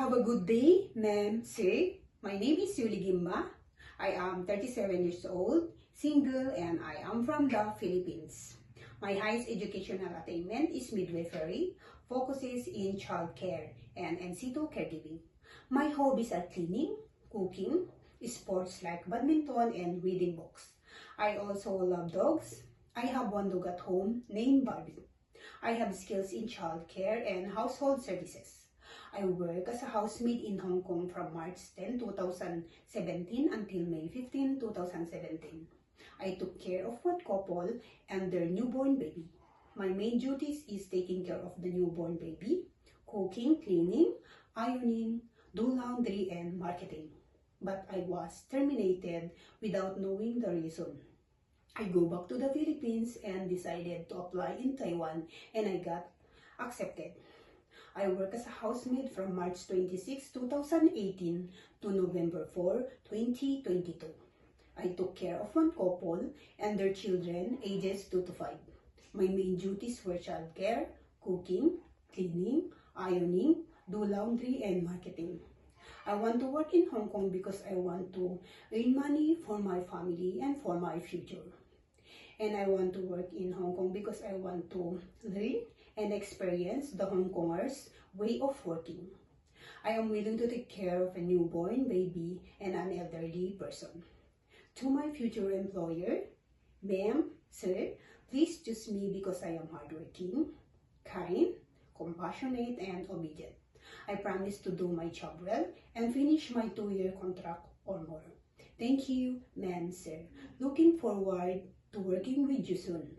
Have a good day, ma'am, sir. My name is Yuli Gimba. I am 37 years old, single, and I am from the Philippines. My highest educational attainment is midwifery, focuses in childcare, and NC2 caregiving. My hobbies are cleaning, cooking, sports like badminton, and reading books. I also love dogs. I have one dog at home named Barbie. I have skills in childcare and household services. I work as a housemaid in Hong Kong from March 10, 2017 until May 15, 2017. I took care of one couple and their newborn baby. My main duties is taking care of the newborn baby, cooking, cleaning, ironing, do laundry, and marketing. But I was terminated without knowing the reason. I go back to the Philippines and decided to apply in Taiwan, and I got accepted. I work as a housemaid from March 26, 2018 to November 4, 2022. I took care of one couple and their children ages 2 to 5. My main duties were childcare, cooking, cleaning, ironing, do laundry, and marketing. I want to work in Hong Kong because I want to earn money for my family and for my future. And I want to work in Hong Kong because I want to learn and experience the Hong Kongers' way of working. I am willing to take care of a newborn baby and an elderly person. To my future employer, ma'am, sir, please choose me because I am hardworking, kind, compassionate, and obedient. I promise to do my job well and finish my 2-year contract or more. Thank you, ma'am, sir. Looking forward to working with you soon.